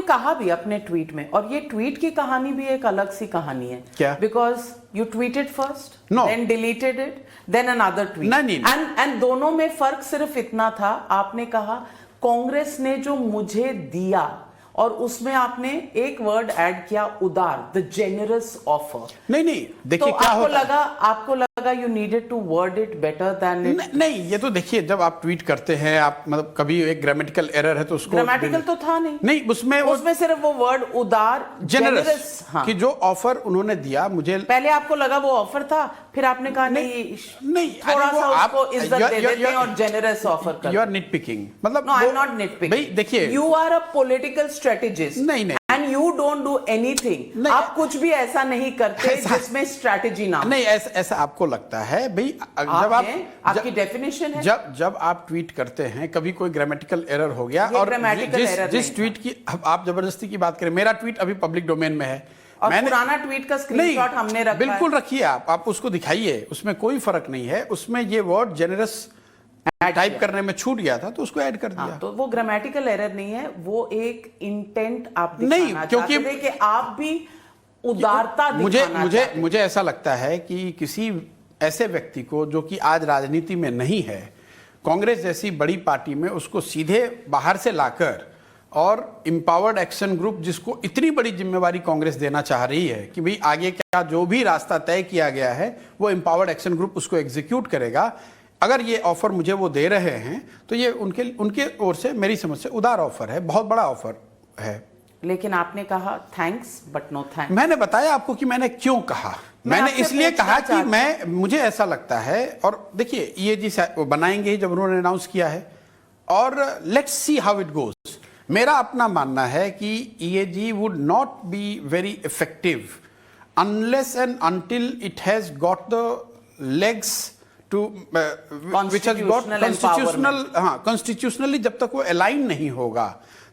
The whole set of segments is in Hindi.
आपने कहा भी अपने ट्वीट में, और ये ट्वीट की कहानी भी एक अलग सी कहानी है। क्या? Because you tweeted first, No. Then deleted it, then another tweet, नहीं। एंड दोनों में फर्क सिर्फ इतना था, आपने कहा कांग्रेस ने जो मुझे दिया, और उसमें आपने एक वर्ड ऐड किया, उदार, द जेनरस ऑफर। नहीं देखिए, तो क्या आपको लगा you needed to word it better than it. नहीं, ये तो देखिए, जब आप ट्वीट करते हैं, आप मतलब कभी एक ग्रामेटिकल एरर है तो उसको, ग्रामेटिकल तो था नहीं, उसमें सिर्फ वो वर्ड उदार, जेनरस हाँ। कि जो ऑफर उन्होंने दिया मुझे, पहले आपको लगा वो ऑफर था, फिर आपने कहा नहीं थोड़ा सा उसको इज्जत दे देते हैं और जेनरस ऑफर कर। यू आर निट पिकिंग, मतलब no, I am not nit picking. भाई देखिए, you are a political strategist. नहीं and you don't do anything, आप कुछ भी ऐसा नहीं करते जिसमें स्ट्रेटेजी ना हो। नहीं, ऐसा आपको लगता है भाई, जब आपकी डेफिनेशन है, जब आप ट्वीट करते हैं, कभी कोई ग्रामेटिकल एरर हो गया, और जिस ट्वीट की आप जबरदस्ती की बात करें, मेरा ट्वीट अभी पब्लिक डोमेन में है, और पुराना ट्वीट का स्क्रीनशॉट हमने रखा है। बिल्कुल रखिए, आप उसको दिखाइए, उसमें कोई फर्क नहीं है, उसमें ये वर्ड जेनरस टाइप करने में छूट गया था तो उसको ऐड कर दिया। तो वो ग्रामेटिकल एरर नहीं है, वो एक इंटेंट आप नहीं, क्योंकि कि आप भी उदारता दिखाना चाहते हैं। मुझे ऐसा लगता है कि किसी ऐसे व्यक्ति को जो कि आज राजनीति में नहीं है, कांग्रेस जैसी बड़ी पार्टी में उसको सीधे बाहर से लाकर, और एम्पावर्ड एक्शन ग्रुप जिसको इतनी बड़ी जिम्मेवारी कांग्रेस देना चाह रही है कि भाई आगे क्या जो भी रास्ता तय किया गया है वो एम्पावर्ड एक्शन ग्रुप उसको एग्जीक्यूट करेगा, अगर ये ऑफर मुझे वो दे रहे हैं तो ये उनके ओर से मेरी समझ से उदार ऑफर है, बहुत बड़ा ऑफर है। लेकिन आपने कहा थैंक्स बट नो थैंक्स। मैंने बताया आपको कि मैंने क्यों कहा, मैंने इसलिए कहा कि मुझे ऐसा लगता है, और देखिए ये जी वो बनाएंगे ही जब उन्होंने अनाउंस किया है, और let's see how it goes. मेरा अपना मानना है कि EAG would not be very effective unless and until it has got the legs to which has got constitutionally जब तक वो अलाइन नहीं होगा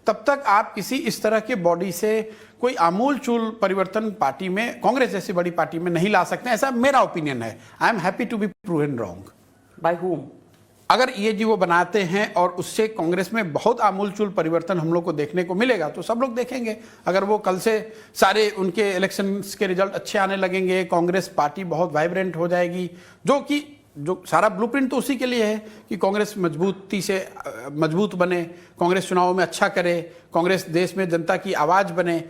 तब तक आप किसी इस तरह के बॉडी से कोई आमूल चूल परिवर्तन पार्टी में, कांग्रेस जैसी बड़ी पार्टी में नहीं ला सकते, ऐसा मेरा ओपिनियन है। I am happy to be proven wrong. By whom? अगर EAG वो बनाते हैं और उससे कांग्रेस में बहुत आमूल चूल परिवर्तन हम लोग को देखने को मिलेगा तो सब लोग देखेंगे। अगर वो कल से सारे उनके इलेक्शंस के रिजल्ट अच्छे आने लगेंगे, कांग्रेस पार्टी बहुत वाइब्रेंट हो जाएगी, जो सारा ब्लूप्रिंट तो उसी के लिए है कि कांग्रेस मजबूत बने, कांग्रेस चुनावों में अच्छा करे, कांग्रेस देश में जनता की आवाज बने।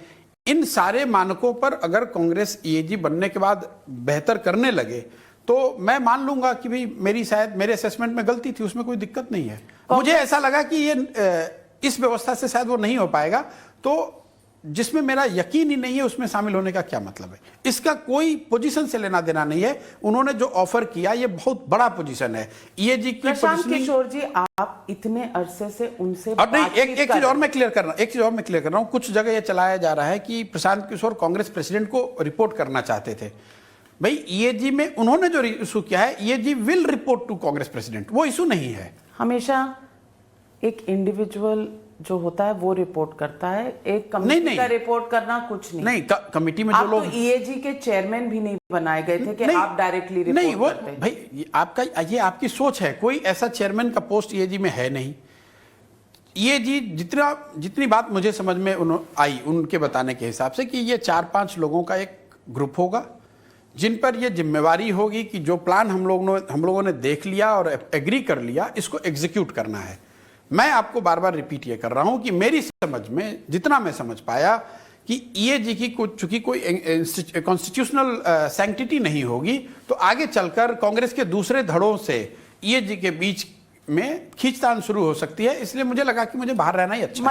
इन सारे मानकों पर अगर कांग्रेस EAG बनने के बाद बेहतर करने लगे तो मैं मान लूंगा कि भाई मेरे असेसमेंट में गलती थी, उसमें कोई दिक्कत नहीं है। मुझे ऐसा लगा कि ये इस व्यवस्था से शायद वो नहीं हो पाएगा, तो जिसमें मेरा यकीन ही नहीं है उसमें शामिल होने का क्या मतलब है। इसका कोई पोजीशन से लेना देना नहीं है। उन्होंने जो ऑफर किया ये बहुत बड़ा पोजीशन है। EAG की प्रशांत किशोर जी, आप इतने अरसे से उनसे और नहीं, एक चीज और मैं क्लियर कर रहा हूं, कुछ जगह ये चलाया जा रहा है कि प्रशांत किशोर कांग्रेस प्रेसिडेंट को रिपोर्ट करना चाहते थे। भाई EAG में उन्होंने जो इशू किया है, EAG will report to Congress president, वो इशू नहीं है। हमेशा एक इंडिविजुअल जो होता है वो रिपोर्ट करता है, एक कमेटी का रिपोर्ट करना कुछ नहीं। कमेटी में जो लोग EAG के चेयरमैन भी नहीं बनाए गए थे कि आप डायरेक्टली रिपोर्ट नहीं, वो करते। भाई ये आपकी सोच है, कोई ऐसा चेयरमैन का पोस्ट EAG में है नहीं। EAG जितनी बात मुझे समझ में आई उनके बताने के हिसाब से कि ये 4-5 लोगों का एक ग्रुप होगा जिन पर यह जिम्मेवारी होगी कि जो प्लान हम लोगों ने देख लिया और एग्री कर लिया, इसको एग्जीक्यूट करना है। मैं आपको बार बार रिपीट ये कर रहा हूं कि मेरी समझ में, जितना मैं समझ पाया, कि EAG की चूंकि कोई कॉन्स्टिट्यूशनल सैंक्टिटी नहीं होगी तो आगे चलकर कांग्रेस के दूसरे धड़ों से EAG के बीच में खींचतान शुरू हो सकती है। इसलिए मुझे लगा कि मुझे बाहर रहना ही अच्छा है।